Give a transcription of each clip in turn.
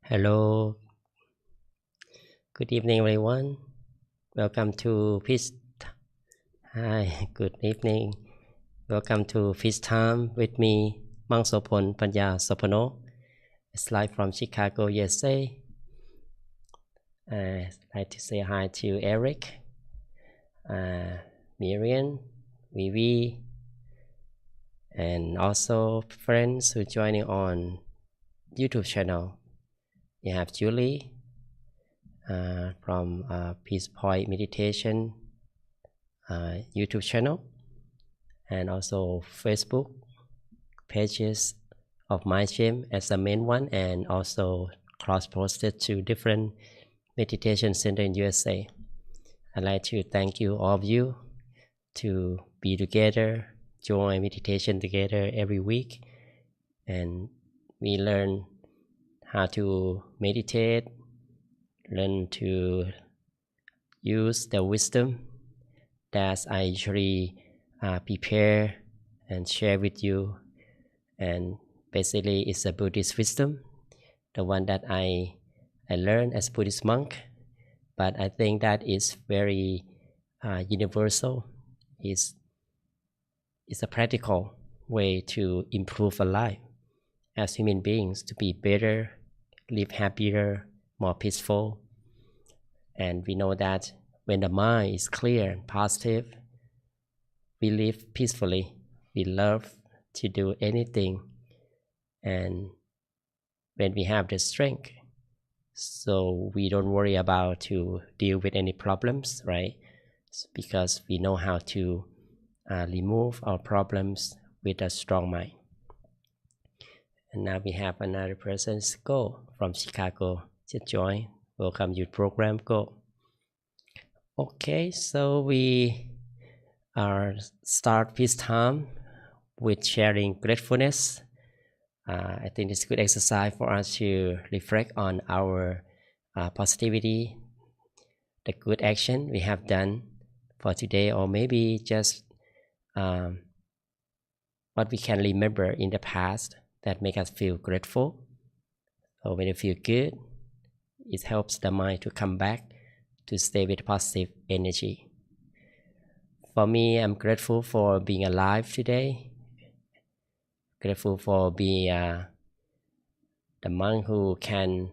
Hello, good evening, everyone. Welcome to Peace. Hi, good evening. Welcome to Peace Time with me, Monk Sophon Sopono. It's live from Chicago, USA. I'd like to say hi to Eric, Miriam, Vivi, and also friends who are joining on YouTube channel. You have Julie from Peace Point Meditation YouTube channel, and also Facebook pages of my gym as the main one, and also cross-posted to different meditation center in USA. I'd like to thank you, all of you, to be together, join meditation together every week, and we learn how to meditate, learn to use the wisdom that I usually prepare and share with you. And basically it's a Buddhist wisdom, the one that I learned as Buddhist monk, but I think that is very universal. It's a practical way to improve a life as human beings, to be better, live happier, more peaceful. And we know that when the mind is clear and positive, we live peacefully. We love to do anything. And when we have the strength, so we don't worry about to deal with any problems, right? Because we know how to remove our problems with a strong mind. And now we have another person, Go, from Chicago, just join. Welcome you program, Go. Okay, so we start peace time with sharing gratefulness. I think it's a good exercise for us to reflect on our positivity, the good action we have done for today, or maybe just what we can remember in the past that make us feel grateful. So when you feel good, it helps the mind to come back to stay with positive energy. For me, I'm grateful for being alive today. Grateful for being the monk who can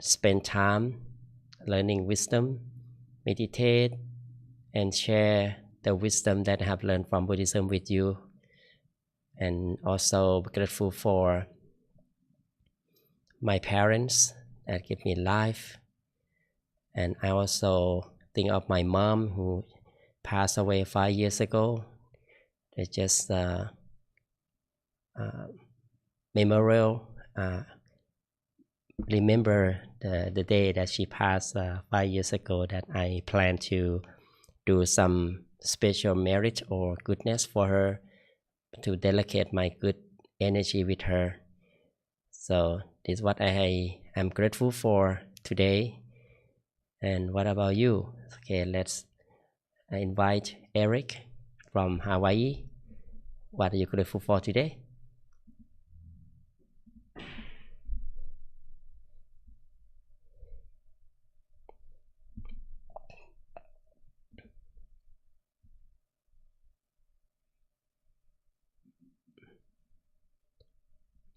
spend time learning wisdom, meditate, and share the wisdom that I have learned from Buddhism with you. And also grateful for my parents that give me life. And I also think of my mom who passed away 5 years ago. They just memorial, remember the day that she passed 5 years ago, that I plan to do some special merit or goodness for her, to delegate my good energy with her. So this is what I am grateful for today. And what about you? Okay, let's I invite Eric from Hawaii. What are you grateful for today?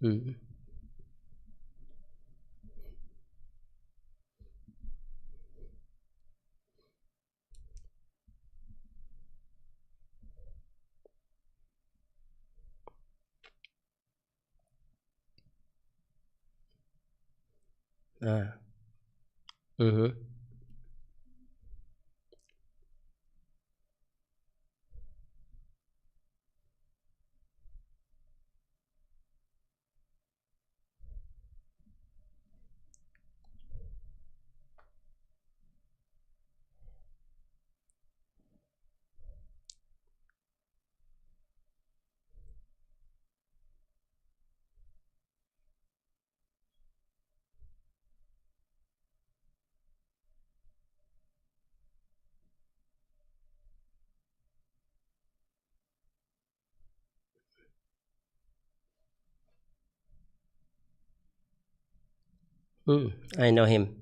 Mm. Ah. Mm-hmm. I know him.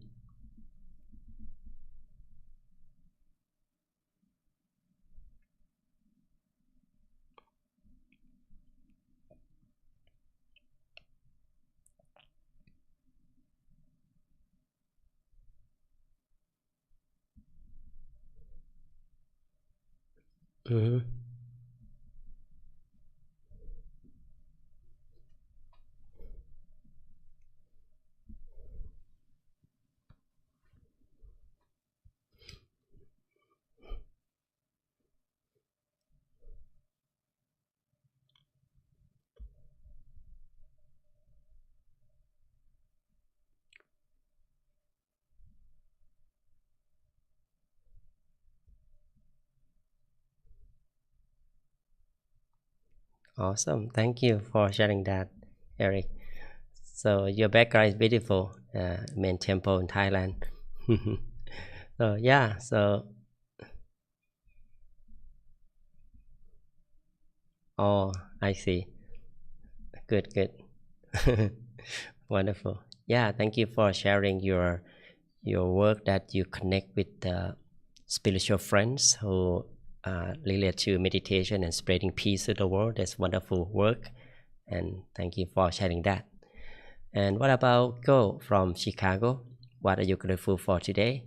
Mm-hmm. Awesome. Thank you for sharing that, Eric. So your background is beautiful. Main temple in Thailand. So yeah. So oh, I see. Good. Good. Wonderful. Yeah. Thank you for sharing your work that you connect with the spiritual friends who relate to meditation and spreading peace to the world. That's wonderful work, and thank you for sharing that. And what about Go from Chicago? What are you grateful for today?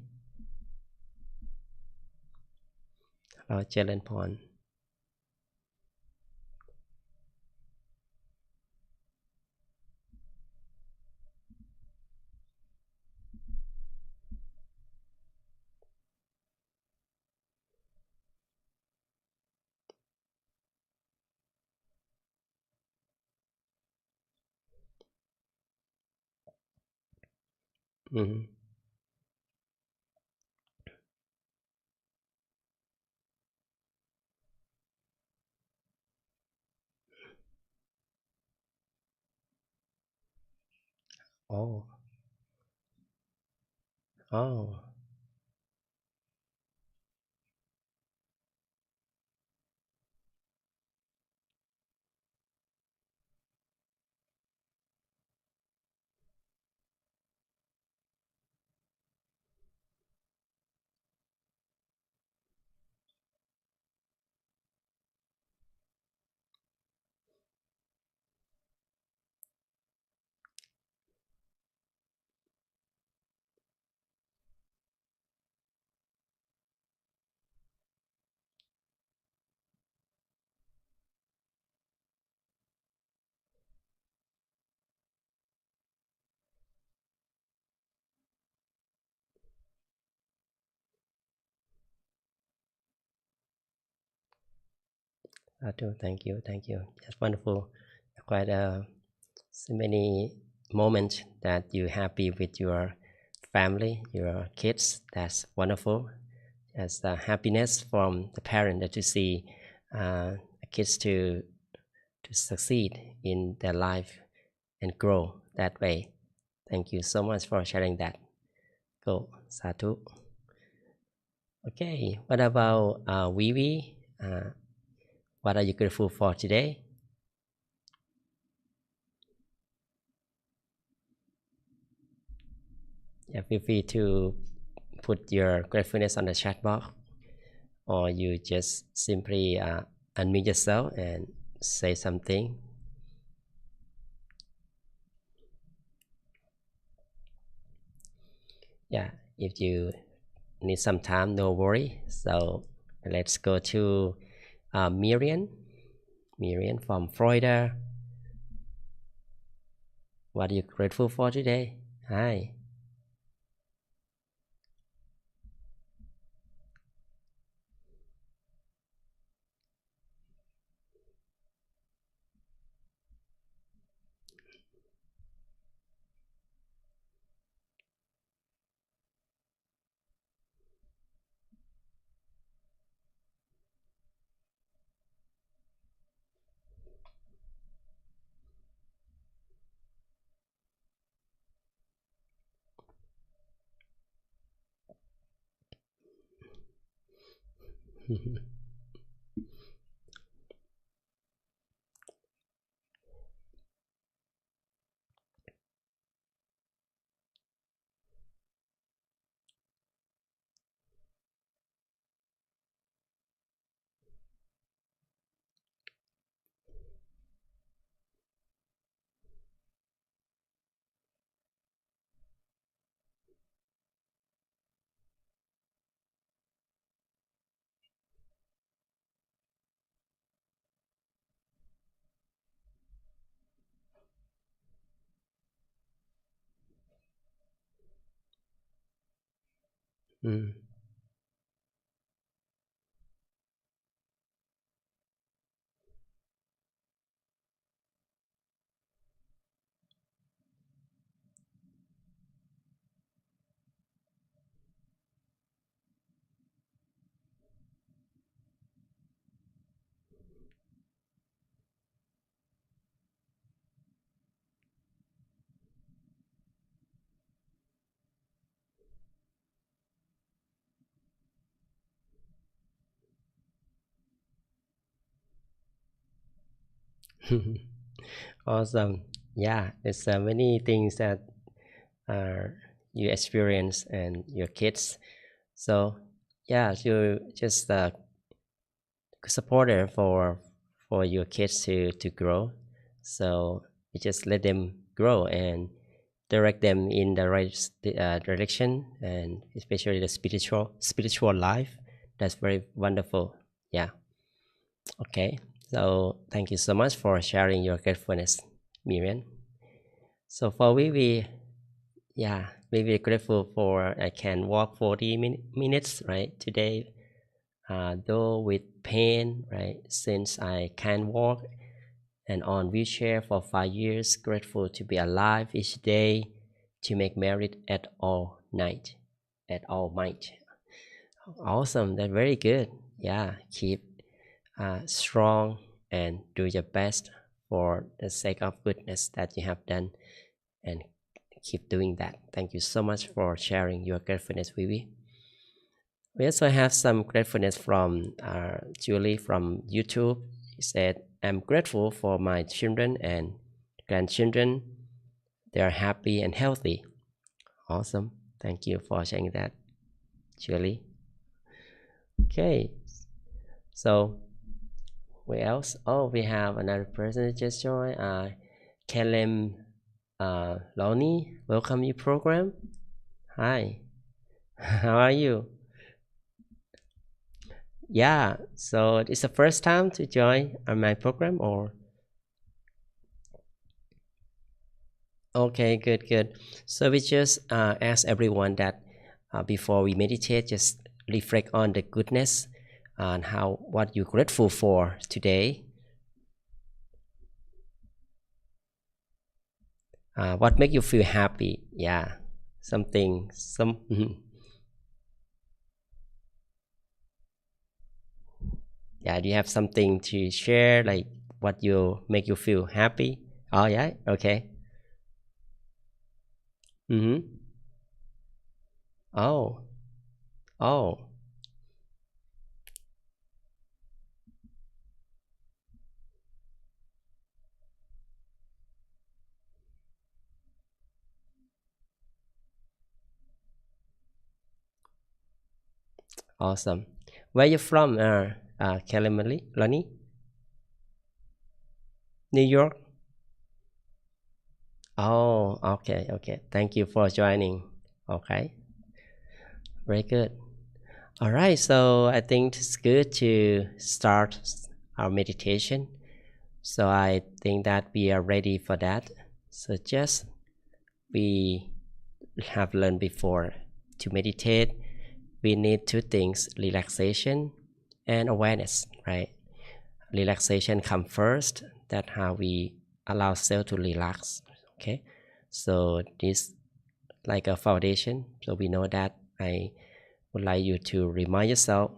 Jalen Pon. Mm-hmm. Oh, oh, thank you, thank you. That's wonderful. Quite so many moments that you happy with your family, your kids. That's wonderful. That's the happiness from the parent that to see kids to succeed in their life and grow that way. Thank you so much for sharing that. Go, Satu. Okay, what about Vivi? What are you grateful for today? Yeah, feel free to put your gratefulness on the chat box, or you just simply unmute yourself and say something. Yeah, if you need some time, no worry. So let's go to Miriam. Miriam from Florida. What are you grateful for today? Hi. Mm. Awesome. Yeah, there's many things that uh, you experience and your kids. So yeah, you're just a supporter for your kids to grow. So you just let them grow and direct them in the right direction, and especially the spiritual life. That's very wonderful. Yeah. Okay. So thank you so much for sharing your gratefulness, Miriam. So for we yeah, we be grateful for I can walk 40 minutes right today, though with pain, right? Since I can't walk and on wheelchair for 5 years, grateful to be alive each day, to make merit at all night, at all might. Awesome, that's very good. Yeah, keep strong and do your best for the sake of goodness that you have done, and keep doing that. Thank you so much for sharing your gratefulness, Vivi. We also have some gratefulness from Julie from YouTube. She said, I'm grateful for my children and grandchildren. They are happy and healthy. Awesome. Thank you for sharing that, Julie. Okay. So, where else? Oh, we have another person that just joined. Kalem Loni, welcome you program. Hi. How are you? Yeah. So, it's the first time to join my program or? Okay, good, good. So we just ask everyone that before we meditate, just reflect on the goodness and how what you're grateful for today. What make you feel happy? Yeah, something. Yeah. Do you have something to share? Like what you make you feel happy? Oh yeah. Okay. Mm-hmm. Oh. Oh. Awesome. Where you from, Kalimali, Lonnie? New York? Oh, okay, okay. Thank you for joining. Okay, very good. All right, so I think it's good to start our meditation. So I think that we are ready for that. So just we have learned before, to meditate, we need two things: relaxation and awareness, right? Relaxation comes first. That's how we allow ourselves to relax. Okay, so this like a foundation. So we know that. I would like you to remind yourself,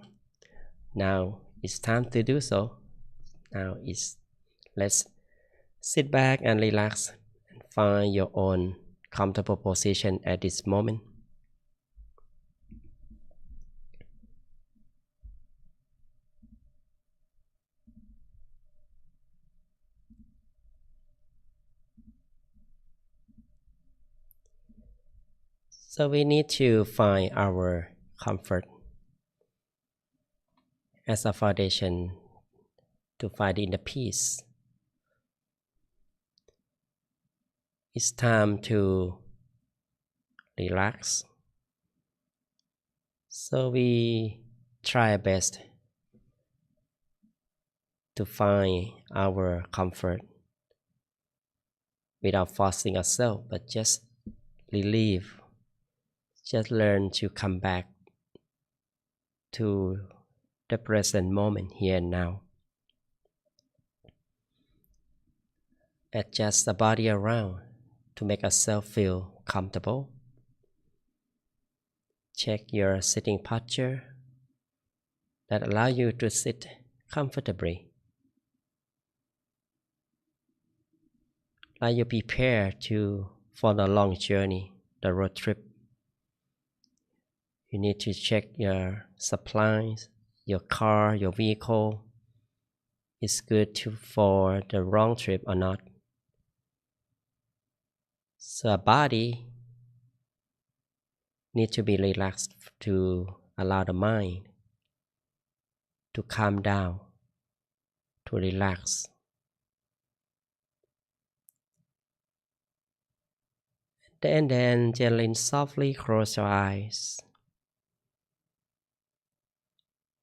now it's time to do so. Now let's sit back and relax and find your own comfortable position at this moment. So we need to find our comfort as a foundation to find inner peace. It's time to relax. So we try our best to find our comfort without forcing ourselves, but just relieve, just learn to come back to the present moment here and now. Adjust the body around to make ourselves feel comfortable. Check your sitting posture that allow you to sit comfortably. Are you prepared for the long journey, the road trip? You need to check your supplies, your car, your vehicle. Is good for the long trip or not? So our body need to be relaxed to allow the mind to calm down, to relax. And then gently and softly close your eyes.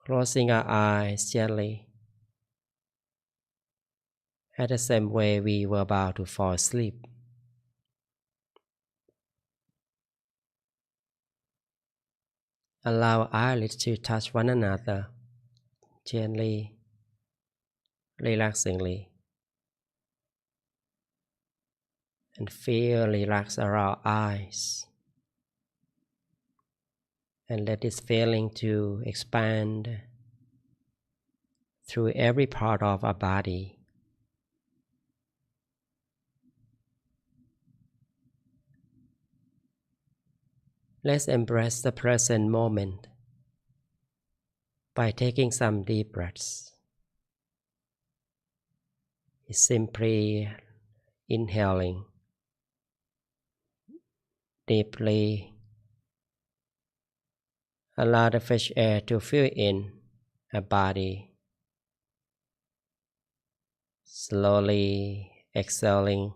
Closing our eyes gently, at the same way we were about to fall asleep. Allow eyelids to touch one another, gently, relaxingly, and feel relaxed around eyes. And let this feeling to expand through every part of our body. Let's embrace the present moment by taking some deep breaths. It's simply inhaling deeply. Allow the fresh air to fill in our body. Slowly exhaling.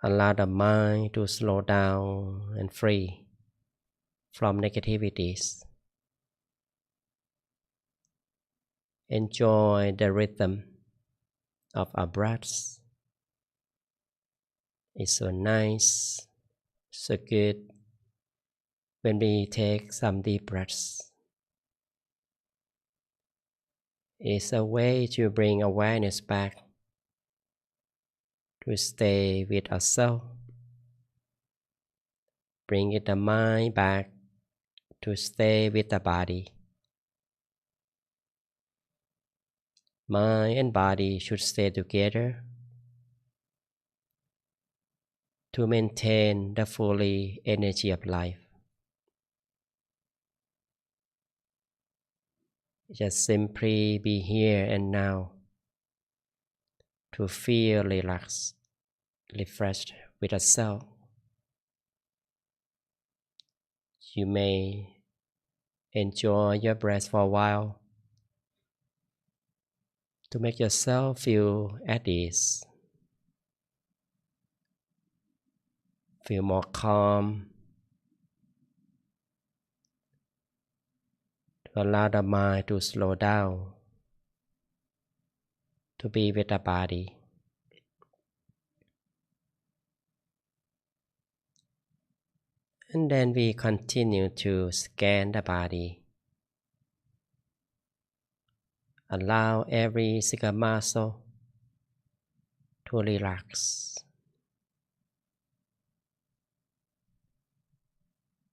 Allow the mind to slow down and free from negativities. Enjoy the rhythm of our breaths. It's so nice, so good when we take some deep breaths. It's a way to bring awareness back, to stay with ourselves. Bring the mind back to stay with the body. Mind and body should stay together to maintain the fully energy of life. Just simply be here and now to feel relaxed, refreshed with ourselves. You may enjoy your breath for a while to make yourself feel at ease, feel more calm, to allow the mind to slow down, to be with the body. And then we continue to scan the body. Allow every single muscle to relax.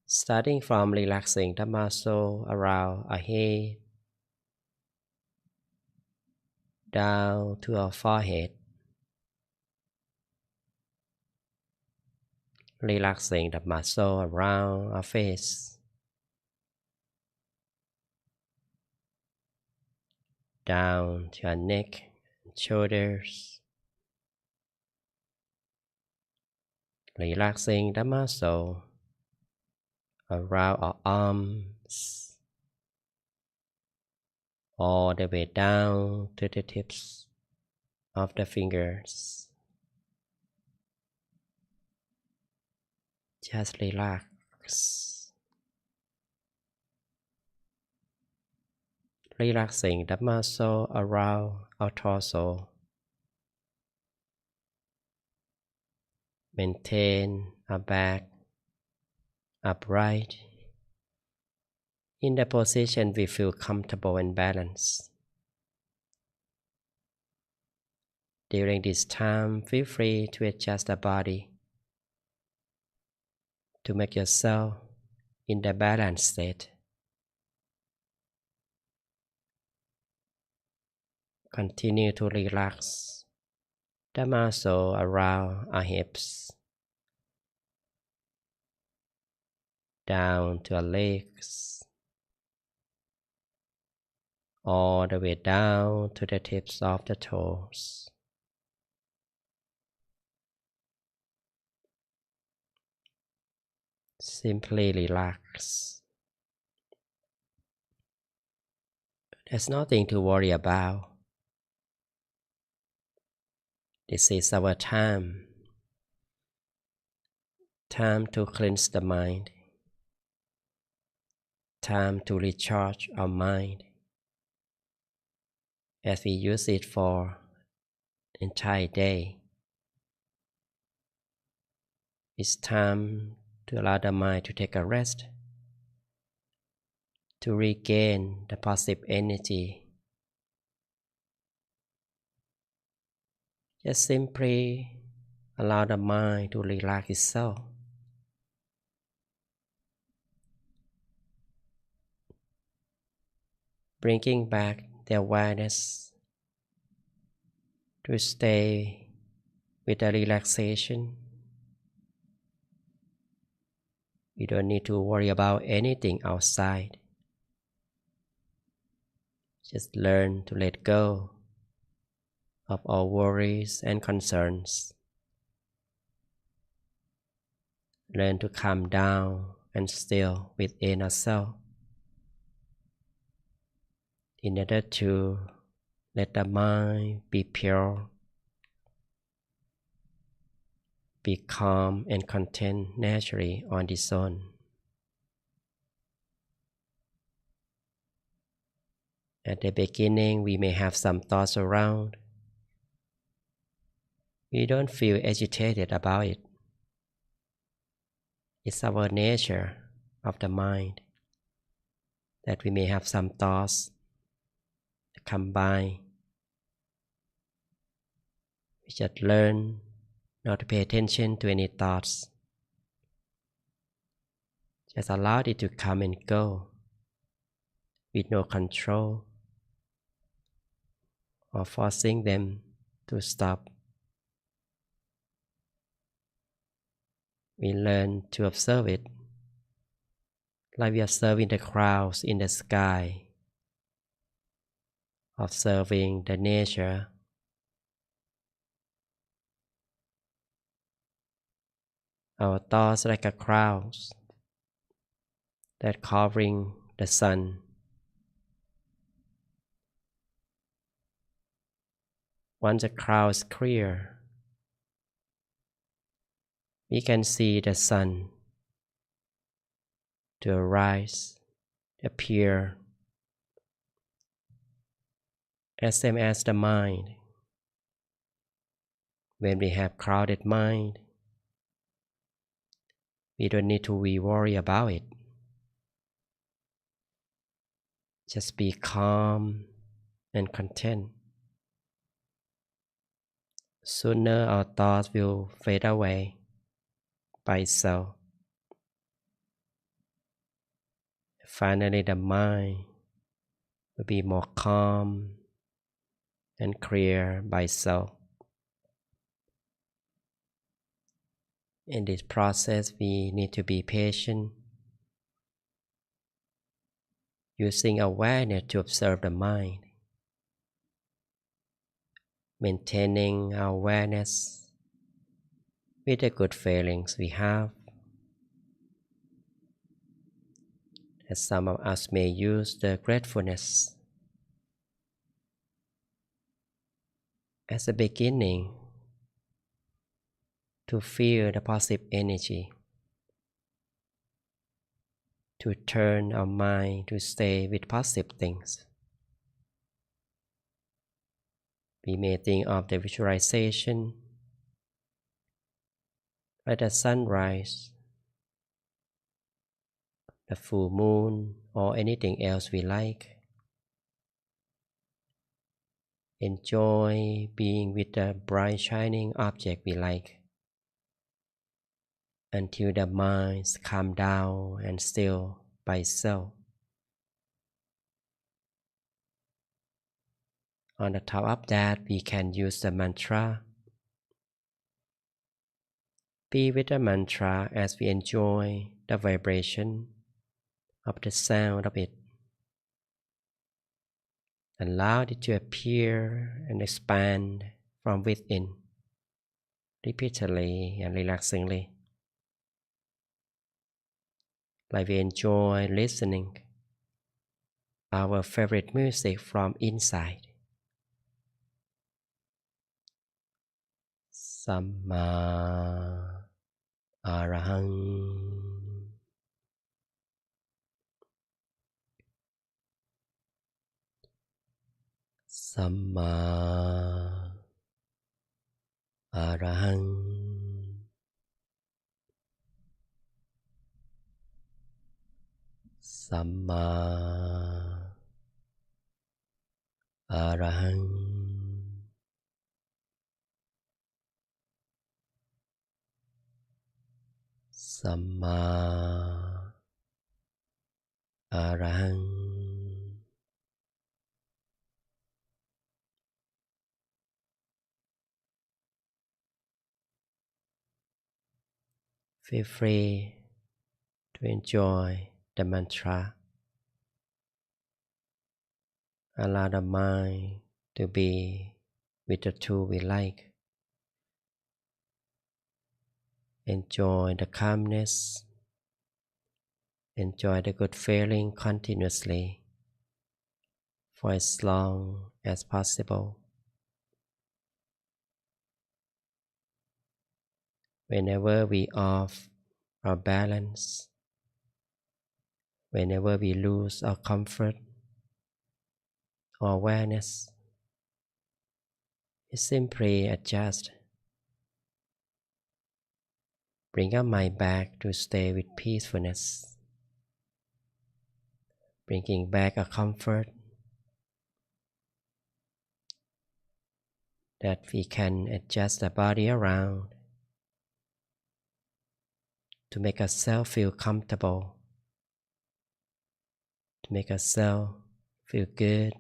Starting from relaxing the muscle around our head, down to our forehead, relaxing the muscle around our face, down to our neck and shoulders, relaxing the muscle around our arms, all the way down to the tips of the fingers. Just relax. Relaxing the muscle around our torso. Maintain our back upright in the position we feel comfortable and balanced. During this time, feel free to adjust the body to make yourself in the balanced state. Continue to relax the muscle around our hips, down to our legs, all the way down to the tips of the toes. Simply relax. There's nothing to worry about. This is our time to cleanse the mind, time to recharge our mind, as we use it for entire day. It's time to allow the mind to take a rest, to regain the positive energy. Just simply allow the mind to relax itself. Bringing back the awareness to stay with the relaxation. You don't need to worry about anything outside. Just learn to let go of all worries and concerns. Learn to calm down and still within ourselves in order to let the mind be pure, be calm and content naturally on its own. At the beginning, we may have some thoughts around. We don't feel agitated about it. It's our nature of the mind that we may have some thoughts that come by. We just learn not to pay attention to any thoughts. Just allow it to come and go with no control or forcing them to stop. We learn to observe it, like we observing the clouds in the sky, observing the nature. Our thoughts like a clouds. that covering the sun. Once the cloud is clear, we can see the sun to arise, appear, as same as the mind. When we have clouded mind, we don't need to worry about it. Just be calm and content. Sooner our thoughts will fade away by itself. Finally, the mind will be more calm and clear by itself. In this process, we need to be patient, using awareness to observe the mind, maintaining our awareness with the good feelings we have. As some of us may use the gratefulness as a beginning to feel the positive energy, to turn our mind to stay with positive things. We may think of the visualization like the sunrise, the full moon, or anything else we like. Enjoy being with the bright shining object we like until the mind calms down and still by itself. On the top of that, we can use the mantra. Be with the mantra as we enjoy the vibration of the sound of it. Allow it to appear and expand from within, repeatedly and relaxingly, like we enjoy listening our favorite music from inside. Samma Arahang. Samma Arahang. Samma Arahang. Samma Arahang. Feel free to enjoy the mantra. Allow the mind to be with the tool we like. Enjoy the calmness. Enjoy the good feeling continuously for as long as possible. Whenever we off our balance, whenever we lose our comfort or awareness, we simply adjust. Bring our mind back to stay with peacefulness, bringing back a comfort that we can adjust the body around to make ourselves feel comfortable, to make ourselves feel good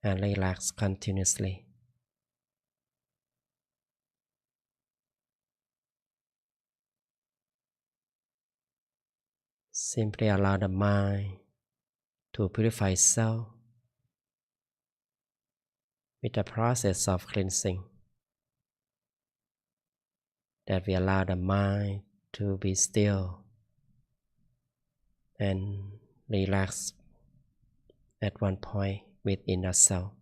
and relax continuously. Simply allow the mind to purify itself with the process of cleansing, that we allow the mind to be still and relax at one point within ourselves.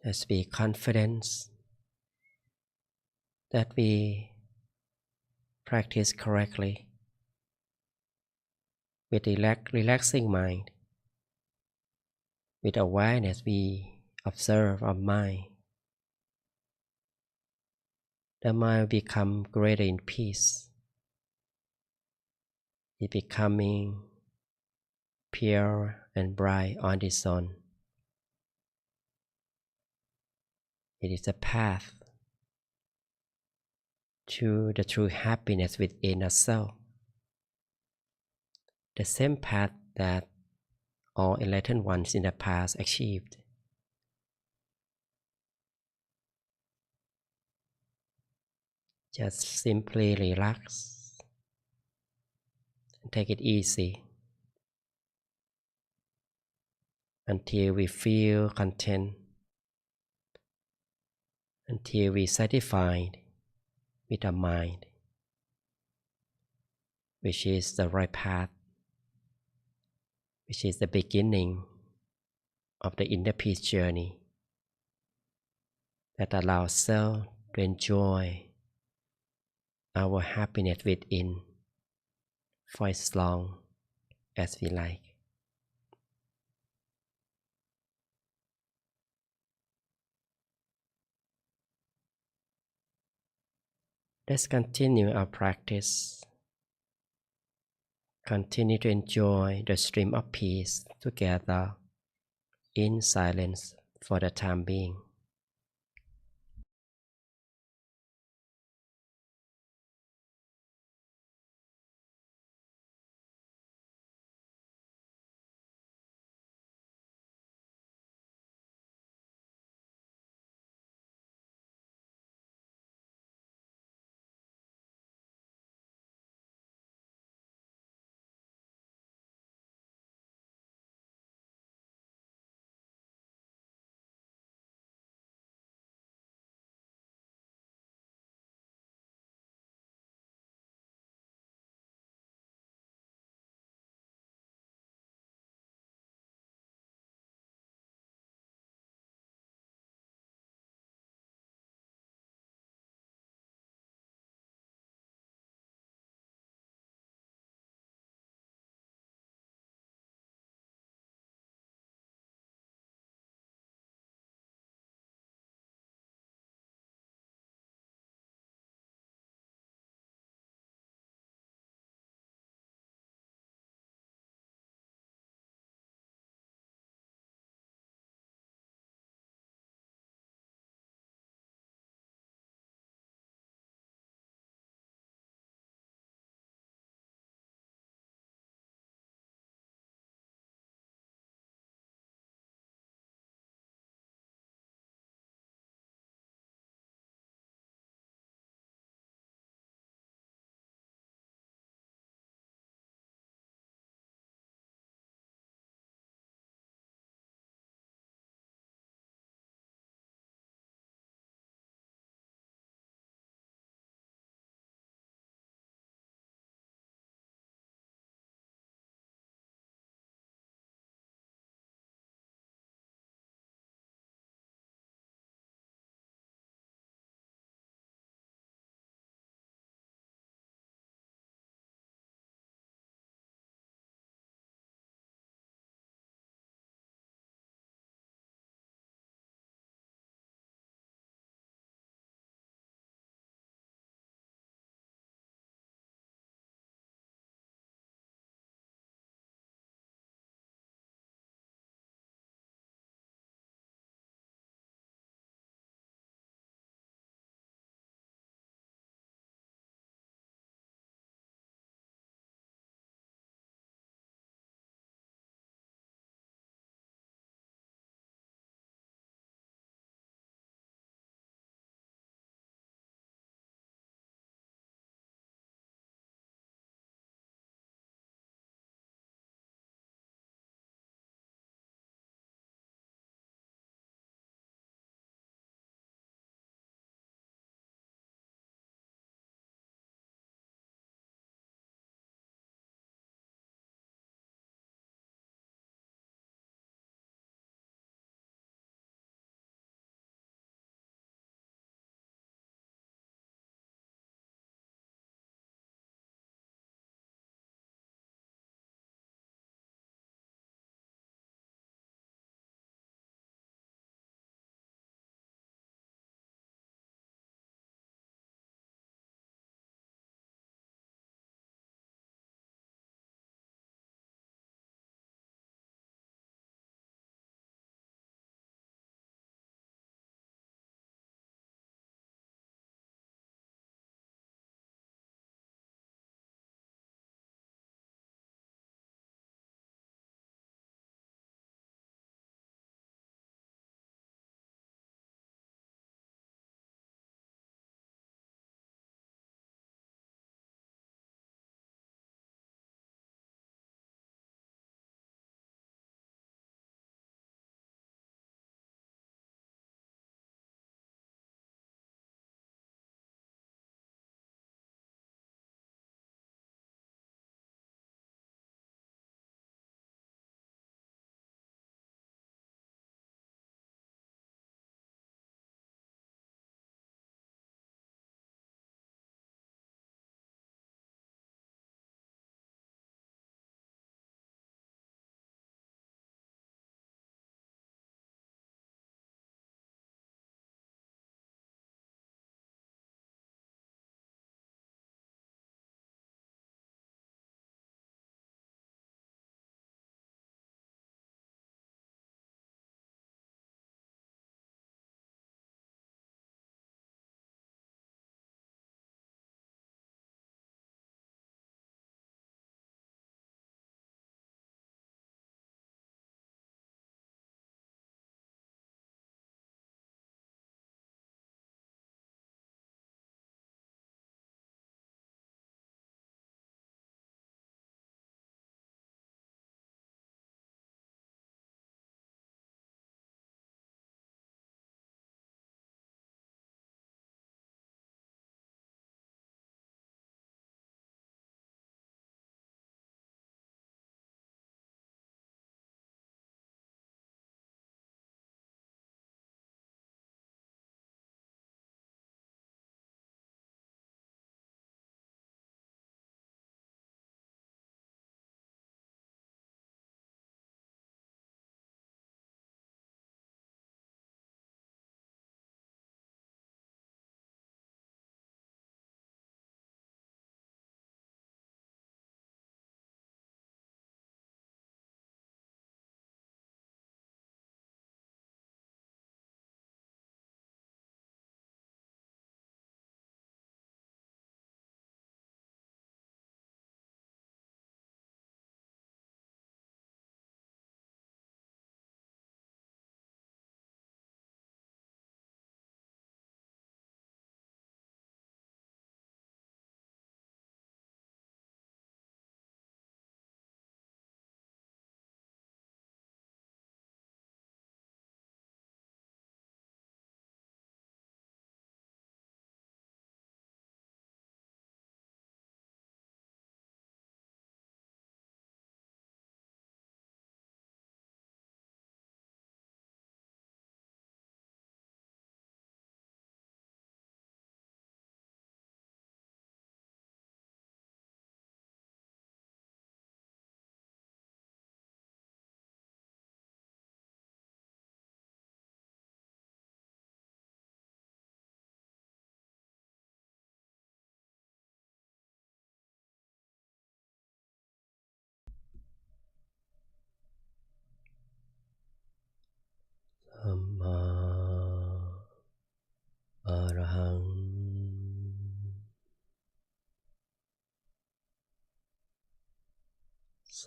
Just be confident that we practice correctly with relaxing mind. With awareness, we observe our mind. The mind will become greater in peace. It becoming pure and bright on its own. It is a path to the true happiness within ourselves. The same path that all enlightened ones in the past achieved. Just simply relax and take it easy until we feel content, until we satisfied with our mind, which is the right path, which is the beginning of the inner peace journey that allows self to enjoy our happiness within for as long as we like. Let's continue our practice. Continue to enjoy the stream of peace together in silence for the time being.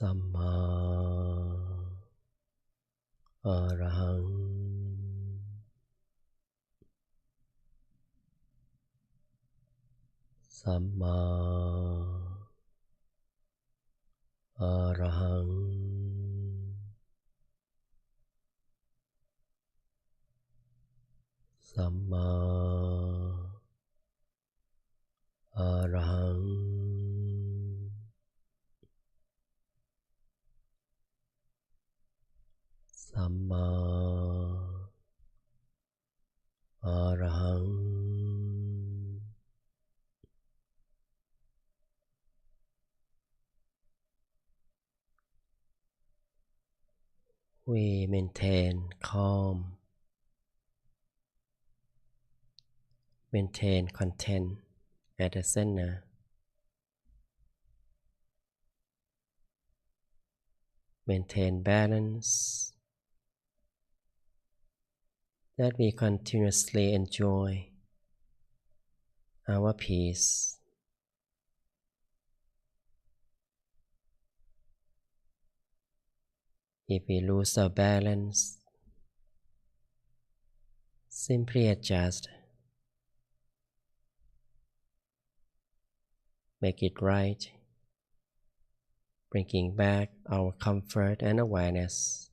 สัมมาอะระหังสัมมาอะระหังสัมมาอะระหังสัมมาอะระหัง We maintain calm, maintain content at the center, maintain balance, that we continuously enjoy our peace. If we lose our balance, simply adjust, make it right, bringing back our comfort and awareness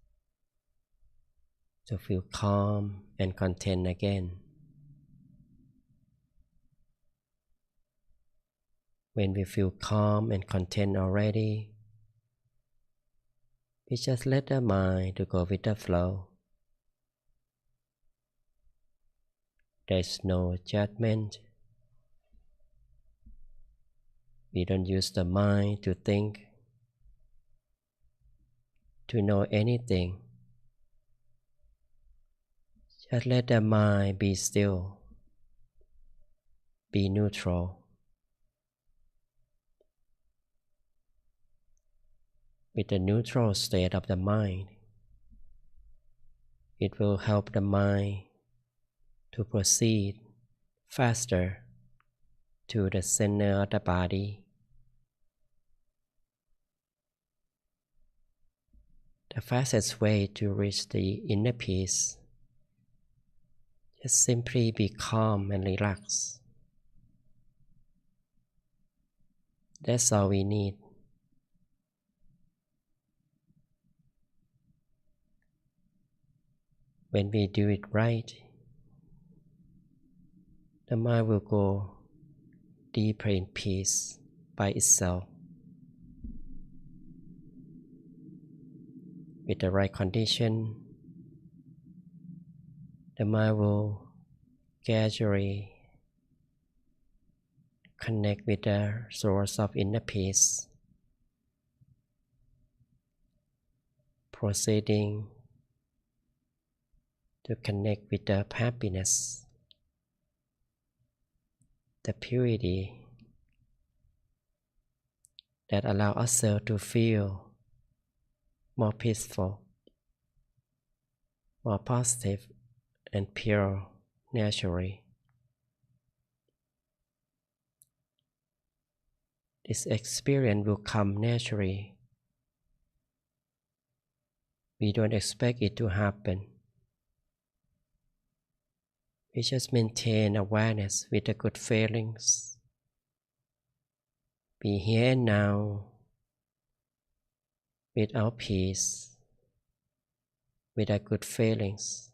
to feel calm and content again. When we feel calm and content already, we just let the mind to go with the flow. There is no judgment. We don't use the mind to think, to know anything. Just let the mind be still, be neutral. With the neutral state of the mind, it will help the mind to proceed faster to the center of the body. The fastest way to reach the inner peace is simply be calm and relaxed. That's all we need. When we do it right, the mind will go deeper in peace by itself. With the right condition, the mind will gradually connect with the source of inner peace, proceeding to connect with the happiness, the purity that allow ourselves to feel more peaceful, more positive and pure naturally. This experience will come naturally. We don't expect it to happen. We just maintain awareness with the good feelings. Be here and now with our peace, with our good feelings.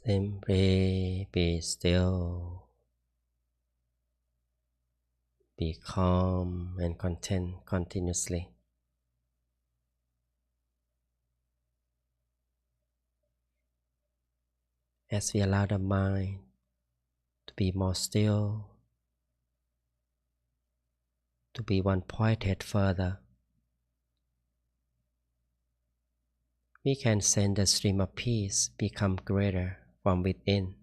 Simply be still, be calm and content continuously. As we allow the mind to be more still, to be one pointed further, we can sense the stream of peace become greater from within.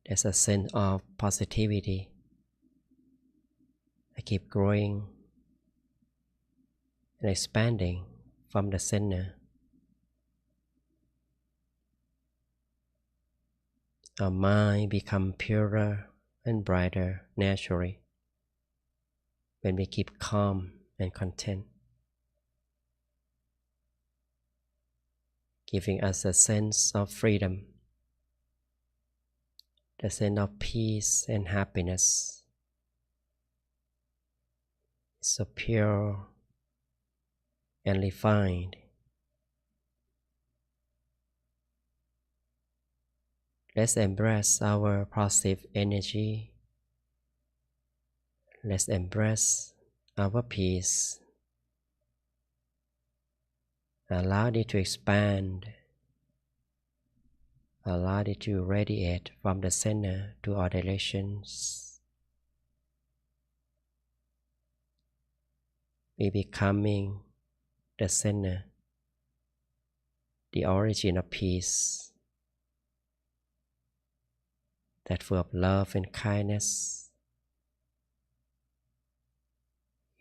There's a sense of positivity that keep growing and expanding from the center. Our mind become purer and brighter naturally when we keep calm and content, giving us a sense of freedom, the sense of peace and happiness. It's so pure and refined. Let's embrace our positive energy. Let's embrace our peace. Allow it to expand. Allow it to radiate from the center to all directions. We becoming the center, the origin of peace, that full of love and kindness.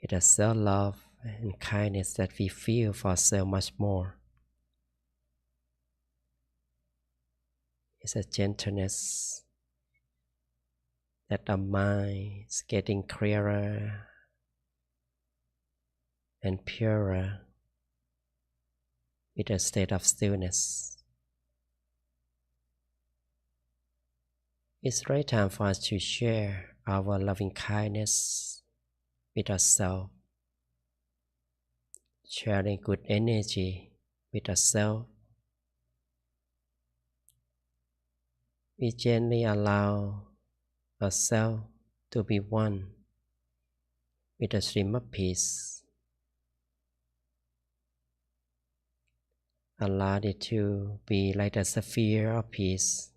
It is self-love and kindness that we feel for ourselves much more. It's a gentleness that the mind is getting clearer and purer with a state of stillness. It's the right time for us to share our loving kindness with ourselves, sharing good energy with ourselves. We gently allow ourselves to be one with the stream of peace. Allow it to be like a sphere of peace,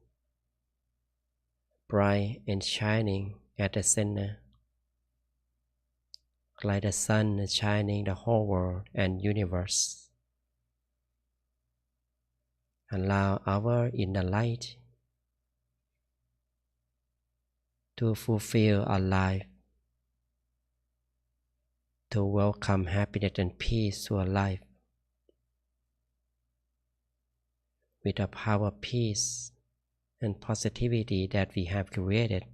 bright and shining at the center, like the sun shining the whole world and universe. Allow our inner light to fulfill our life, to welcome happiness and peace to our life. With the power of peace and positivity that we have created,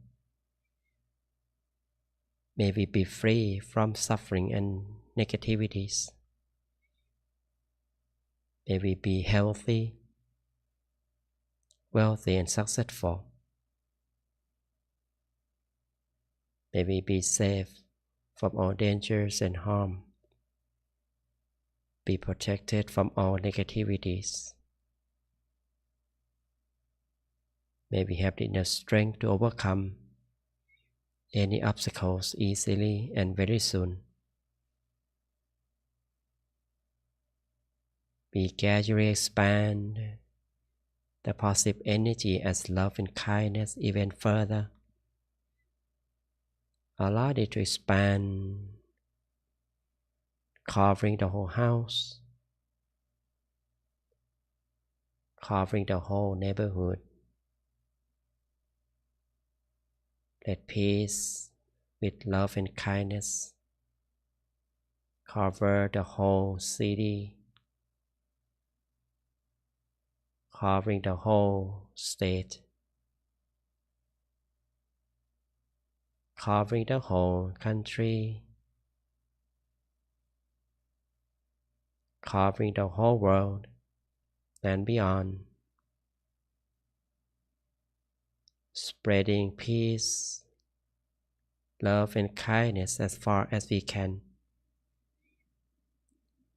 may we be free from suffering and negativities. May we be healthy, wealthy and successful. May we be safe from all dangers and harm. Be protected from all negativities. May we have the inner strength to overcome any obstacles easily and very soon. We gradually expand the positive energy as love and kindness even further. Allow it to expand, covering the whole house, covering the whole neighborhood. Let peace with love and kindness cover the whole city, covering the whole state, covering the whole country, covering the whole world and beyond, spreading peace, love and kindness as far as we can.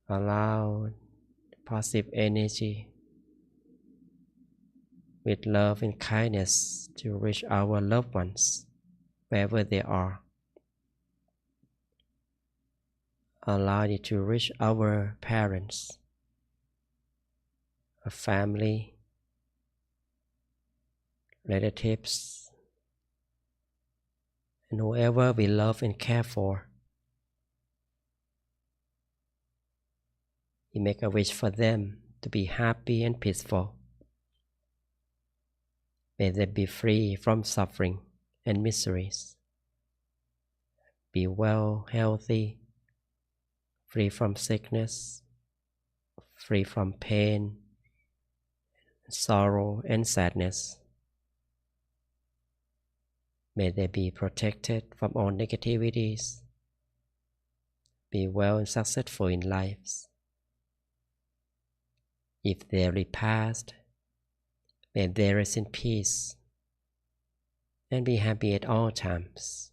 Allow positive energy with love and kindness to reach our loved ones, wherever they are. Allow it to reach our parents, our family, relatives, and whoever we love and care for. We make a wish for them to be happy and peaceful. May they be free from suffering and miseries. Be well, healthy, free from sickness, free from pain, sorrow, and sadness. May they be protected from all negativities. Be well and successful in life. If they repast, may they rest in peace and be happy at all times.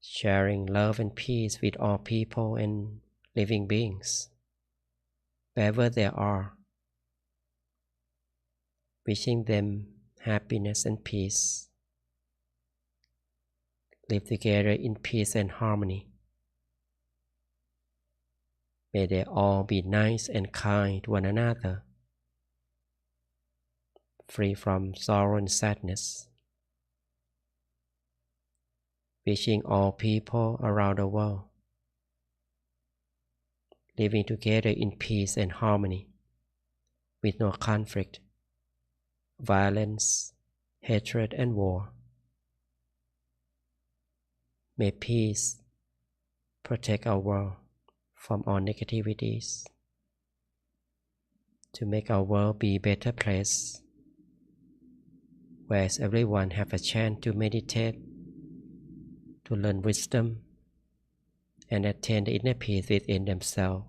Sharing love and peace with all people and living beings, wherever they are. Wishing them happiness and peace. Live together in peace and harmony. May they all be nice and kind to one another, free from sorrow and sadness. Wishing all people around the world living together in peace and harmony, with no conflict, violence, hatred, and war. May peace protect our world from all negativities, to make our world be a better place, where everyone have a chance to meditate, to learn wisdom, and attain the inner peace within themselves.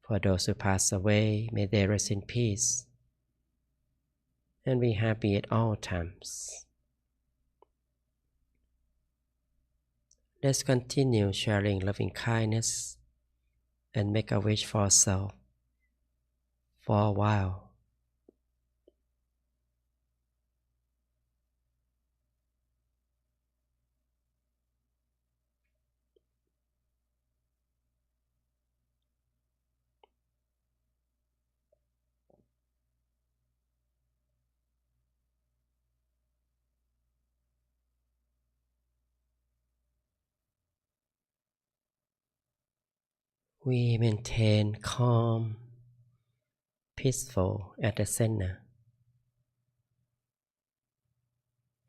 For those who pass away, may they rest in peace and be happy at all times. Let's continue sharing loving kindness and make a wish for ourselves for a while. We maintain calm, peaceful at the center.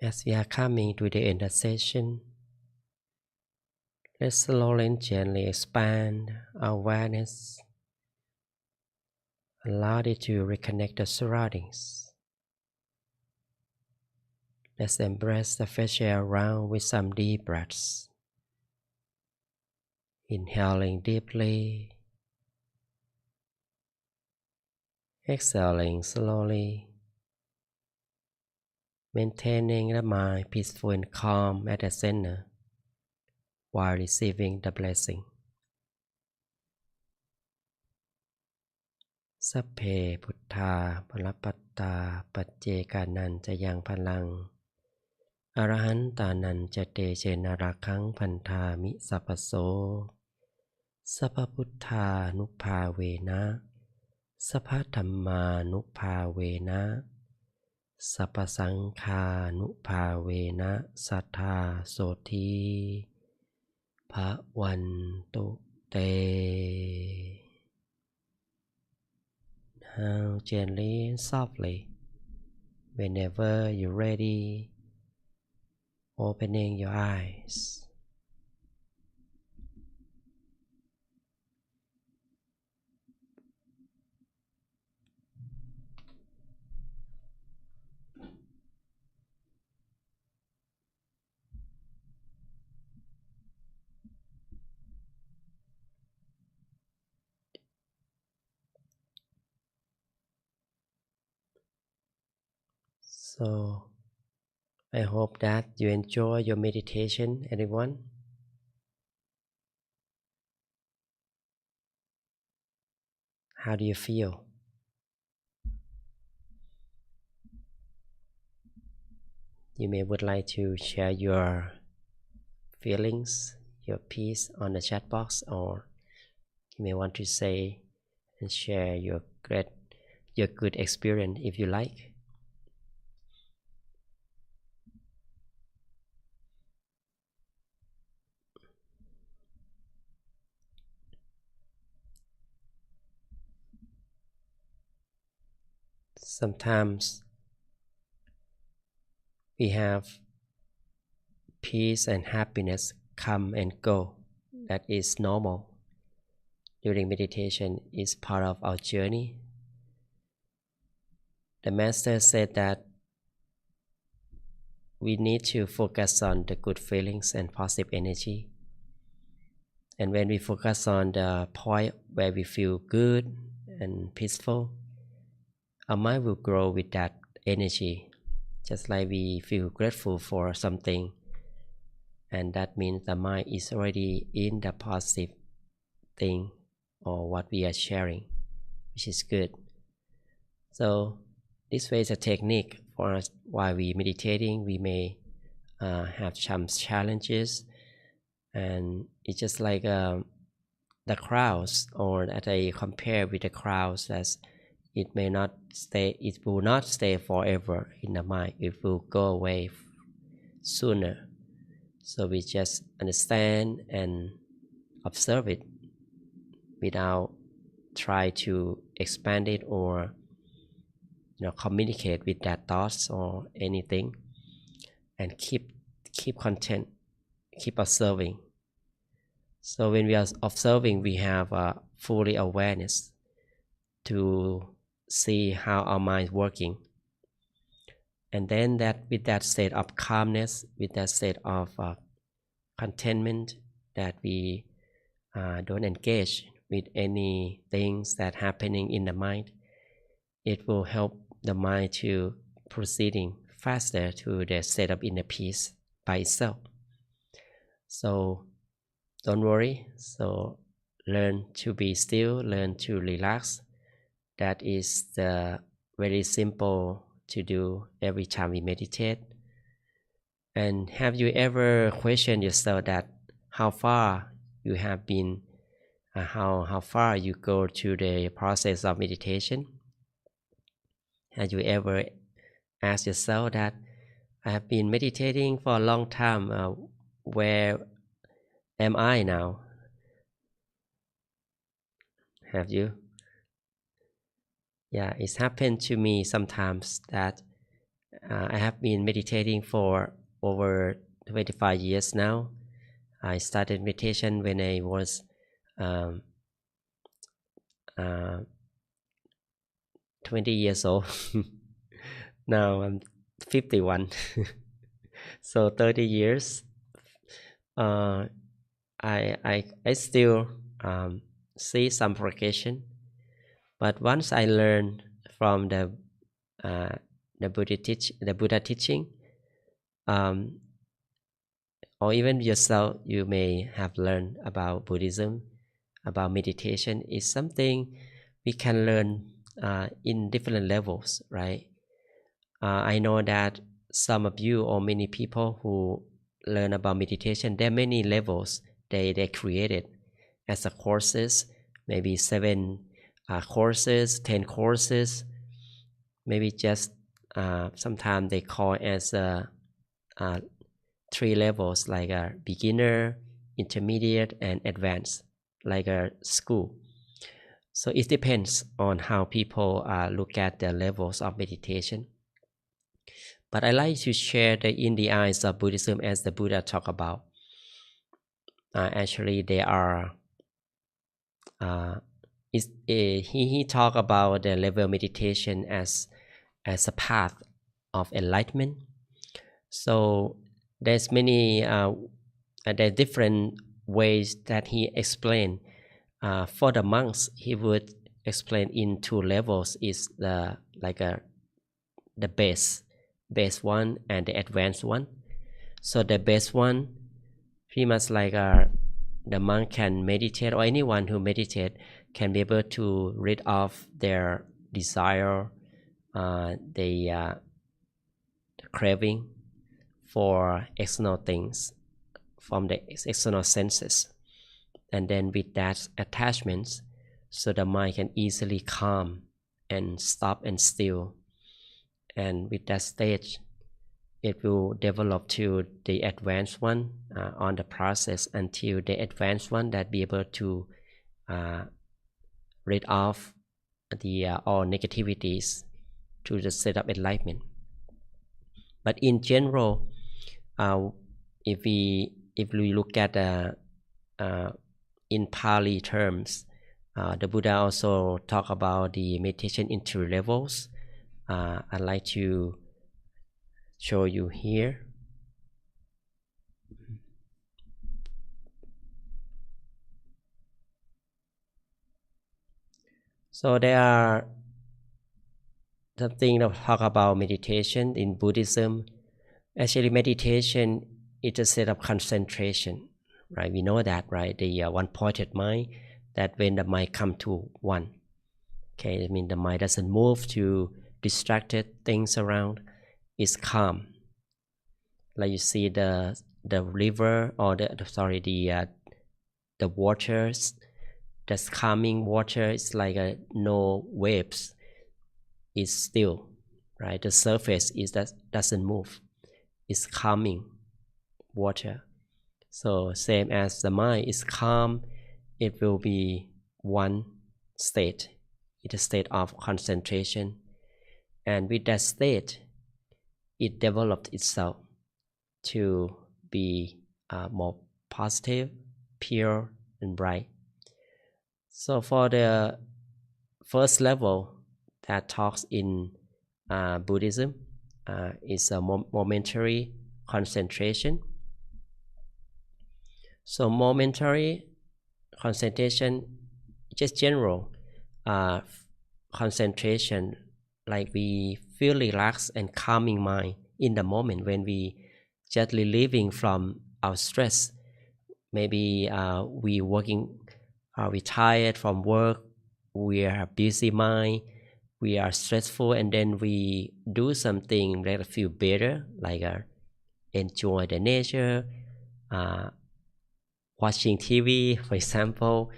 As we are coming to the end of the session, let's slowly and gently expand our awareness. Allow it to reconnect the surroundings. Let's embrace the fresh air around with some deep breaths. Inhaling deeply, exhaling slowly, maintaining the mind peaceful and calm at the center while receiving the blessing. Sapphe Buddha Palapatta Pajjekanan Jayang Palang Arahantanan Jate Jenarakang Pantami Sapaso Sappa Buddha Nupavena Sappa Dhamma Nupavena Sappa Sankha Nupavena Sattha Soti Bhavantu Te. Now gently and softly, whenever you're ready, opening your eyes. So, I hope that you enjoy your meditation, everyone. How do you feel? You may would like to share your feelings, your piece on the chat box, or you may want to say and share your good experience if you like. Sometimes we have peace and happiness come and go. That is normal. During meditation is part of our journey. The master said that we need to focus on the good feelings and positive energy. And when we focus on the point where we feel good and peaceful, our mind will grow with that energy. Just like we feel grateful for something, and that means the mind is already in the positive thing or what we are sharing, which is good. So this way is a technique for us. While we meditating, we may have some challenges, and it's just like the crowds, or that I compare with the crowds, as it will not stay forever in the mind. It will go away sooner. So we just understand and observe it without try to expand it or communicate with that thoughts or anything, and keep content, keep observing. So when we are observing, we have fully awareness to see how our mind is working. And then that with that state of calmness, with that state of contentment, that we don't engage with any things that happening in the mind, it will help the mind to proceeding faster to the state of inner peace by itself. So don't worry. So learn to be still, learn to relax. That is the very simple to do every time we meditate. And have you ever questioned yourself that how far you have been, how far you go to the process of meditation? Have you ever asked yourself that I have been meditating for a long time, where am I now? Have you? Yeah, it's happened to me sometimes that I have been meditating for over 25 years now. I started meditation when I was 20 years old. Now I'm 51. So 30 years. I still see some progression, but once I learned from the Buddha teaching, or even yourself, you may have learned about Buddhism, about meditation. Is something we can learn in different levels, right? I know that some of you or many people who learn about meditation, there are many levels they created as a courses, maybe 7 courses, 10 courses, maybe just sometimes they call as 3 levels, like a beginner, intermediate, and advanced, like a school. So it depends on how people look at the levels of meditation. But I like to share the in the eyes of Buddhism, as the Buddha talk about. Actually, they are. He talk about the level meditation as a path of enlightenment. So there's many there are different ways that he explained. For the monks, he would explain in 2 levels: is the base one and the advanced one. So the base one, pretty much like the monk can meditate, or anyone who meditate can be able to rid off their desire, the craving for external things from the external senses. And then with that attachments, so the mind can easily calm and stop and still. And with that stage, it will develop to the advanced one on the process, until the advanced one that be able to rid off the all negativities to the state of enlightenment. But in general, if we look at in Pali terms, the Buddha also talk about the meditation in 3 levels. I'd like to show you here. So there are something that talk about meditation in Buddhism. Actually, meditation is a state of concentration, right? We know that, right? The one-pointed mind, that when the mind come to one, okay, I mean the mind doesn't move to distracted things around. It's calm. Like you see the river, or the waters, that's calming water. It's like no waves. It's still, right? The surface is that doesn't move. It's calming water. So same as the mind is calm, it will be one state. It's a state of concentration. And with that state, it developed itself to be more positive, pure, and bright. So for the first level that talks in Buddhism is a momentary concentration. So momentary concentration, just general concentration, like we feel relaxed and calming mind in the moment when we just relieving from our stress. Maybe we working, we tired from work, we are busy mind, we are stressful, and then we do something that feel better, like enjoy the nature, watching TV, for example,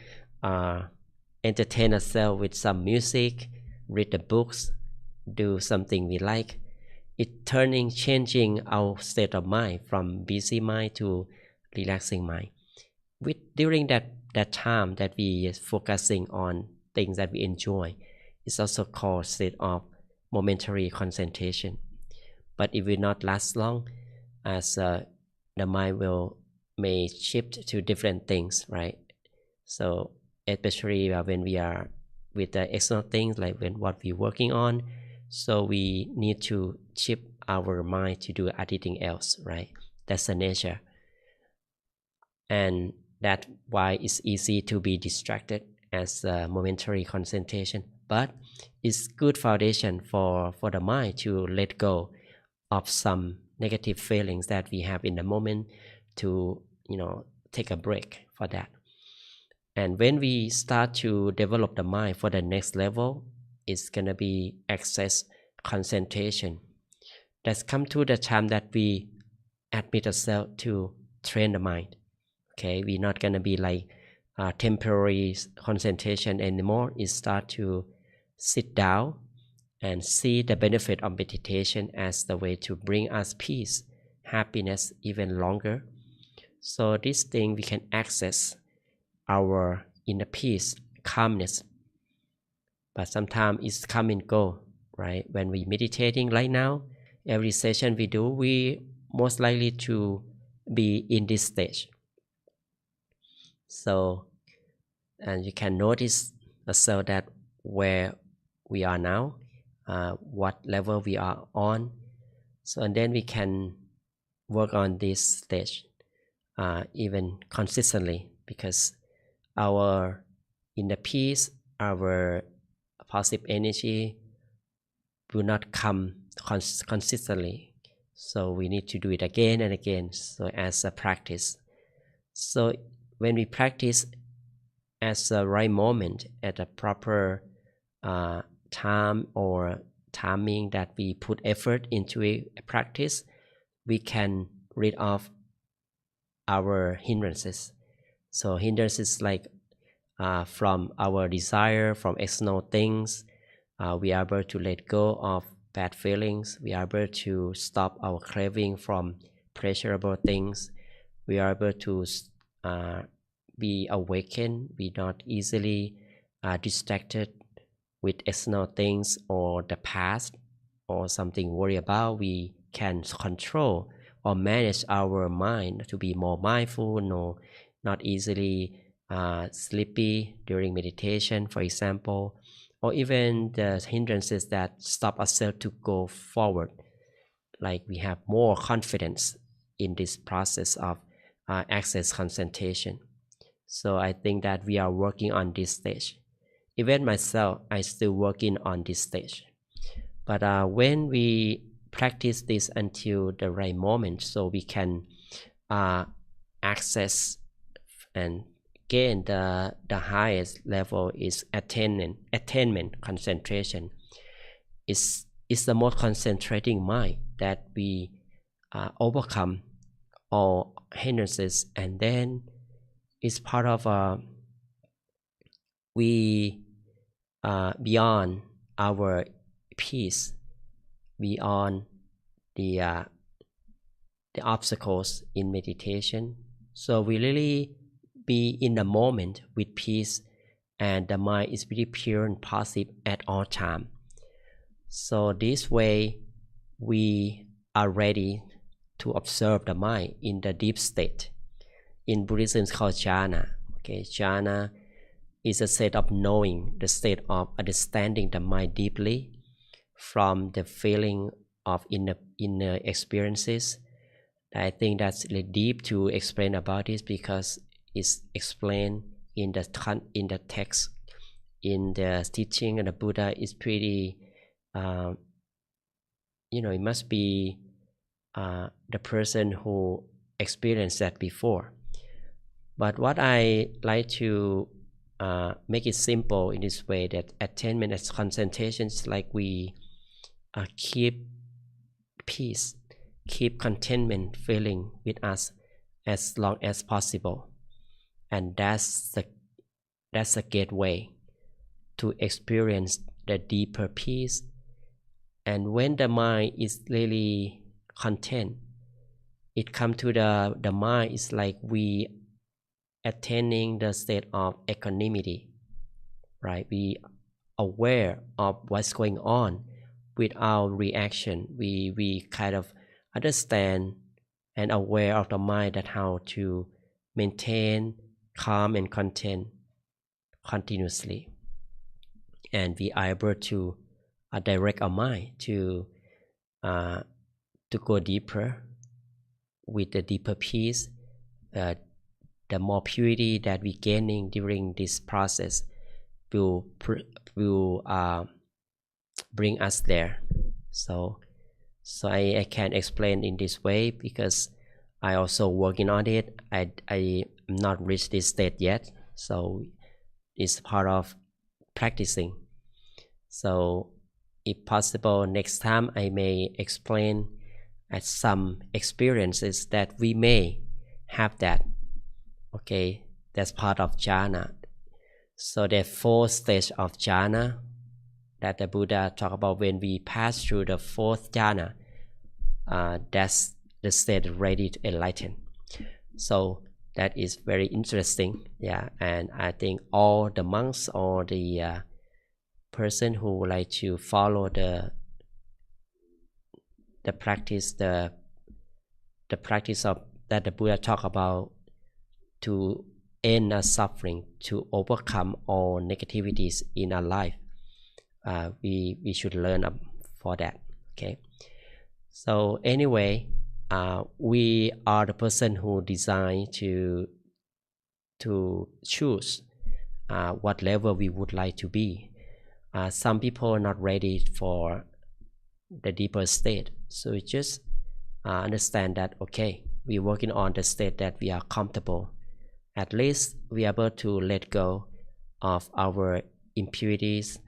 entertain ourselves with some music, read the books, do something we like. It changing our state of mind from busy mind to relaxing mind. During that time that we is focusing on things that we enjoy, it's also called state of momentary concentration. But it will not last long, as the mind may shift to different things, right? So especially when we are with the external things, like when what we're working on, so we need to shift our mind to do anything else, right? That's the nature. And that's why it's easy to be distracted as a momentary concentration. But it's good foundation for the mind to let go of some negative feelings that we have in the moment, to take a break for that. And when we start to develop the mind for the next level, it's gonna be access concentration. That's come to the time that we admit ourselves to train the mind. Okay, we're not gonna be like temporary concentration anymore. It start to sit down and see the benefit of meditation as the way to bring us peace, happiness even longer. So this thing we can access our inner peace, calmness. But sometimes it's come and go, right? When we meditating right now, every session we do, we most likely to be in this stage. So, and you can notice also that where we are now, what level we are on. So, and then we can work on this stage even consistently, because our inner peace, our positive energy will not come consistently. So we need to do it again and again, so as a practice. So when we practice at the right moment, at a proper time or timing that we put effort into a practice, we can rid off our hindrances. So hindrances like from our desire, from external things, we are able to let go of bad feelings. We are able to stop our craving from pleasurable things. We are able to be awakened. We not easily distracted with external things or the past or something worry about. We can control or manage our mind to be more mindful, not easily sleepy during meditation, for example, or even the hindrances that stop ourselves to go forward. Like we have more confidence in this process of access concentration. So I think that we are working on this stage. Even myself, I still working on this stage. But when we practice this until the right moment, so we can access and gain the highest level is attainment concentration. Is the most concentrating mind that we overcome all hindrances, and then it's part of we beyond our peace, beyond the obstacles in meditation. So we really be in the moment with peace, and the mind is really pure and positive at all time. So this way we are ready to observe the mind in the deep state. In Buddhism, it's called jhana. Okay, jhana is a state of knowing, the state of understanding the mind deeply from the feeling of inner experiences. I think that's really deep to explain about this, because it's explained in the text, in the teaching of the Buddha. Is pretty, it must be the person who experienced that before. But what I like to make it simple in this way, that attainment as concentration is like we keep peace, keep contentment feeling with us as long as possible, and that's the gateway to experience the deeper peace. And when the mind is really content, it come to the mind is like we attaining the state of equanimity, right? We aware of what's going on without reaction. We kind of understand and aware of the mind, that how to maintain calm and content continuously, and we are able to direct our mind to go deeper with the deeper peace. The more purity that we gaining during this process will bring us there. So I can explain in this way, because I also working on it. I not reached this state yet, so it's part of practicing. So if possible, next time I may explain some experiences that we may have that. Okay, that's part of jhana. So the 4th stage of jhana that the Buddha talked about, when we pass through the 4th jhana, that's the state ready to enlighten. So that is very interesting, and I think all the monks or the person who would like to follow the practice, the practice of that the Buddha talked about, to end our suffering, to overcome all negativities in our life, we should learn for that. Okay, so anyway, we are the person who designed to choose what level we would like to be. Some people are not ready for the deeper state, so we just understand that, okay, we're working on the state that we are comfortable at least we are able to let go of our impurities,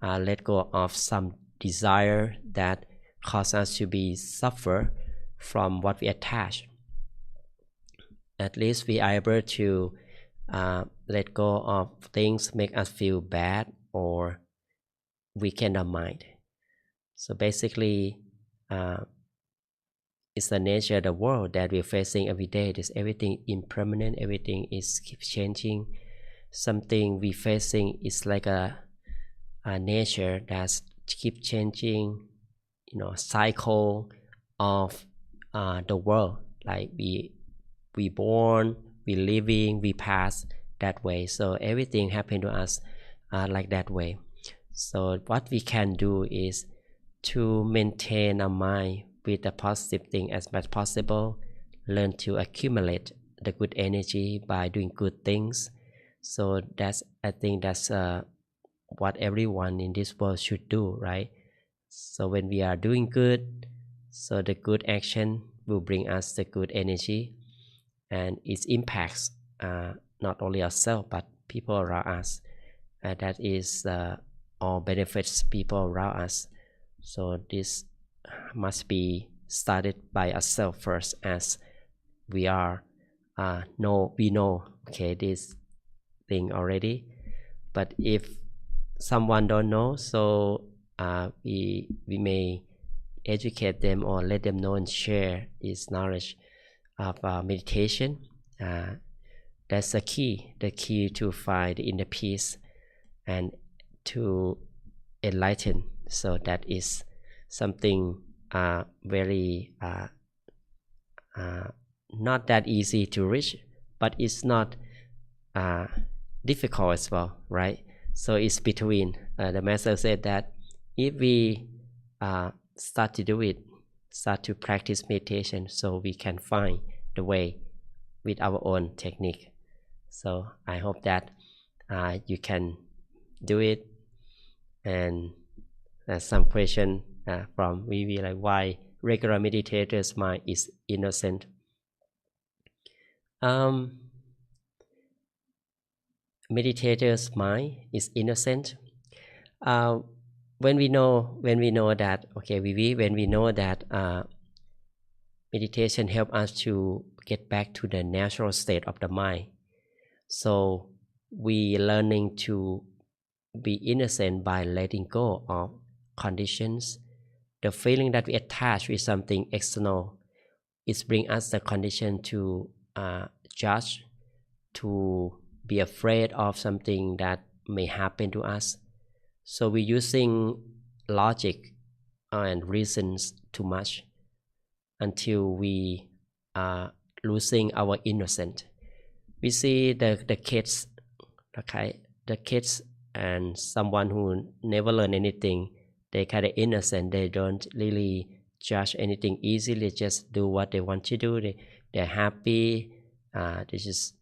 let go of some desire that cause us to be suffer from what we attach. At least we are able to let go of things make us feel bad or weaken our mind. So basically, it's the nature of the world that we're facing every day. This everything impermanent, everything is keep changing. Something we facing is like a nature that keep changing, cycle of the world. Like we born, we living, we pass that way. So everything happen to us like that way. So what we can do is to maintain our mind with the positive thing as much as possible, learn to accumulate the good energy by doing good things. So I think that's what everyone in this world should do, right? So when we are doing good, so the good action will bring us the good energy, and it impacts not only ourselves but people around us. That is all benefits people around us. So this must be started by ourselves first, as we are we know okay this thing already. But if someone don't know, so we may educate them or let them know and share this knowledge of meditation. That's the key to find inner peace and to enlighten. So that is something very not that easy to reach, but it's not difficult as well, right? So it's between. The master said that if we start to do it, start to practice meditation, so we can find the way with our own technique. So I hope that you can do it. And some question from Vivi, like why regular meditators' mind is innocent. Meditators' mind is innocent. When we know that, okay, when we know that meditation helps us to get back to the natural state of the mind, so we learning to be innocent by letting go of conditions. The feeling that we attach with something external, it brings us the condition to judge, to be afraid of something that may happen to us. So we're using logic and reasons too much until we are losing our innocence. We see the kids, okay, the kids and someone who never learn anything, they kind of innocent. They don't really judge anything easily. Just do what they want to do. They're happy. They just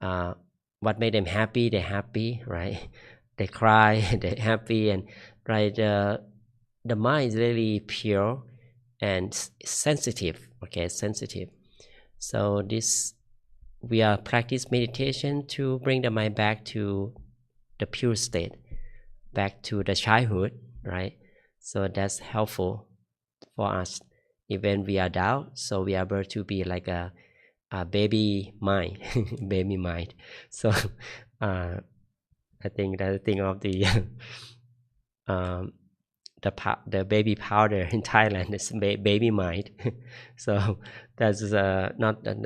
what made them happy, they're happy, right? They cry, they're happy, and right, the mind is really pure and sensitive. Okay, sensitive. So this we are practice meditation to bring the mind back to the pure state, back to the childhood, right? So that's helpful for us. Even we are down, so we are able to be like a baby mind, baby mind. So I think that's the thing of the the baby powder in Thailand is baby mind. So that's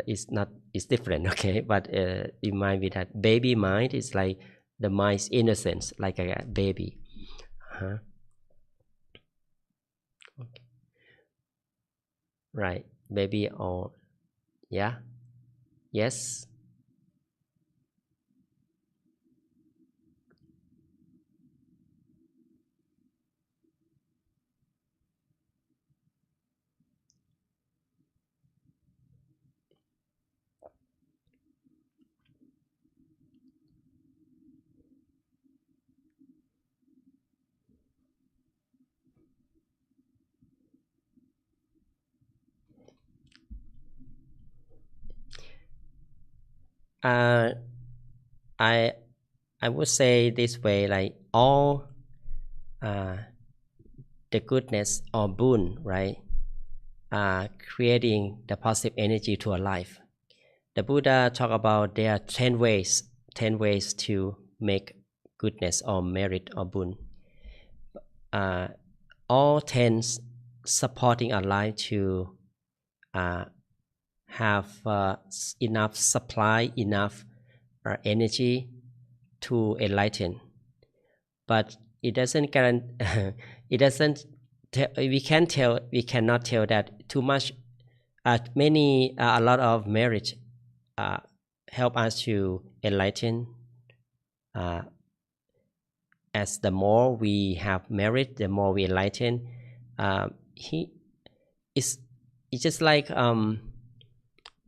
it's different, okay? But it might be that baby mind is like the mind's innocence, like a baby. Uh-huh. Okay. Right, baby, or yeah, yes. Uh, I would say this way, like all the goodness or boon, right? Creating the positive energy to our life. The Buddha talk about there are 10 ways to make goodness or merit or boon. All 10 supporting our life to have enough supply, enough energy to enlighten. But it doesn't guarantee. It doesn't. We cannot tell that too much. A lot of merit help us to enlighten. As the more we have merit, the more we enlighten. It's just like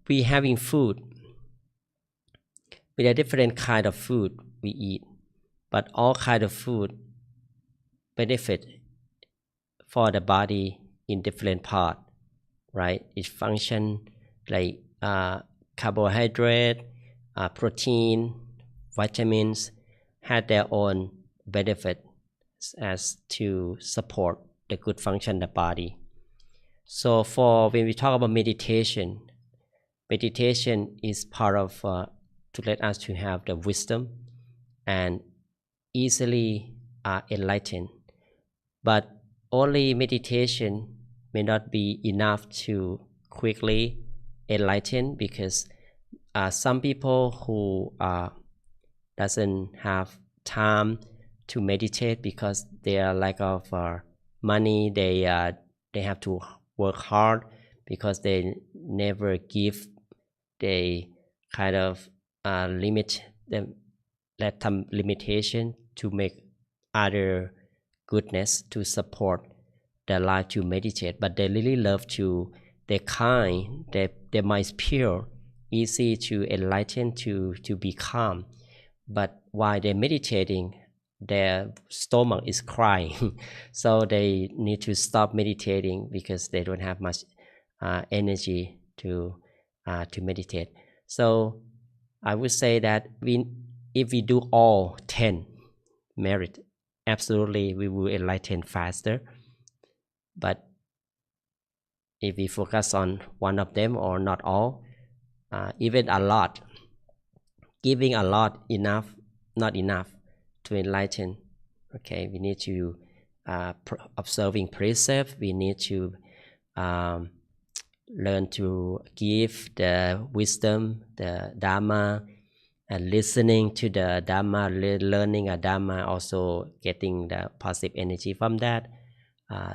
we having food. With a different kind of food we eat, but all kind of food benefit for the body in different part, right? It function like carbohydrate, protein, vitamins had their own benefit as to support the good function of the body. So for when we talk about meditation is part of to let us to have the wisdom and easily enlighten. But only meditation may not be enough to quickly enlighten, because some people who doesn't have time to meditate because they are lack of money, they have to work hard because they never give, they kind of limit them, let some limitation to make other goodness to support their life to meditate. But they really love to, they're kind, their mind is pure, easy to enlighten, to be calm. But while they're meditating, their stomach is crying. So they need to stop meditating because they don't have much energy to meditate. So I would say that if we do all 10 merit, absolutely we will enlighten faster. But if we focus on one of them or not all, even a lot, giving a lot enough, not enough to enlighten. Okay, we need to observing precept. We need to learn to give the wisdom, the Dharma, and listening to the Dharma, learning a Dharma, also getting the positive energy from that.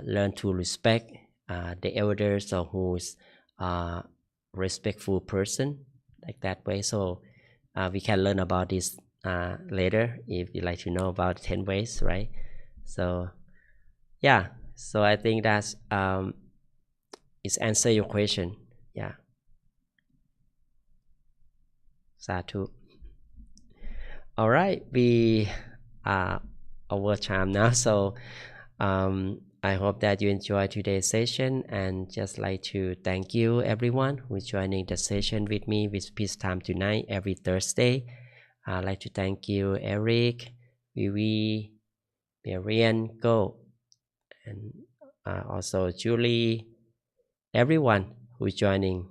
Learn to respect the elders or who's respectful person, like that way. So we can learn about this later if you like to know about 10 ways, right? So yeah, so I think that's it's answer your question. Yeah. Sadhu. All right, we are over time now, so I hope that you enjoyed today's session, and just like to thank you everyone who's joining the session with me with Peace Time tonight every Thursday. I'd like to thank you, Eric, Vivi, Marian, Go, and also Julie, everyone who's joining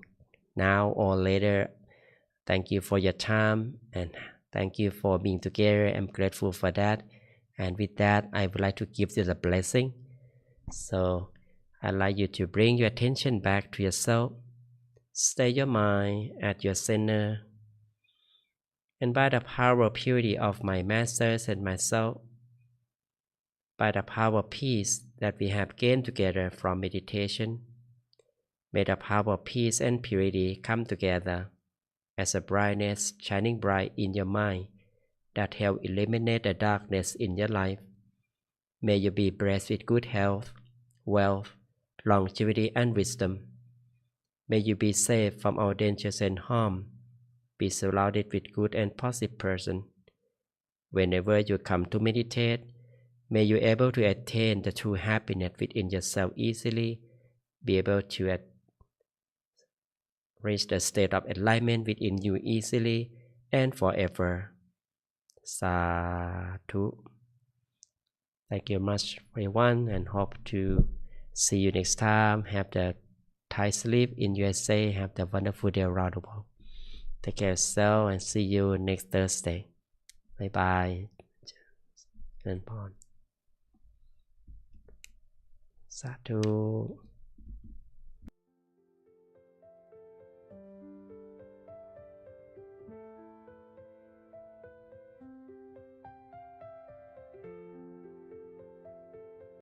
now or later. Thank you for your time and thank you for being together. I'm grateful for that. And with that, I would like to give you the blessing. So I'd like you to bring your attention back to yourself. Stay your mind at your center. And by the power of purity of my masters and myself, by the power of peace that we have gained together from meditation, may the power of peace and purity come together as a brightness shining bright in your mind that help eliminate the darkness in your life. May you be blessed with good health, wealth, longevity, and wisdom. May you be safe from all dangers and harm. Be surrounded with good and positive person. Whenever you come to meditate, may you able to attain the true happiness within yourself easily, be able to reach the state of enlightenment within you easily, and forever. Sadhu. Thank you much, everyone, and hope to see you next time. Have the Thai sleep in USA. Have the wonderful day around the world. Take care of yourself and see you next Thursday. Bye bye. And Sadhu.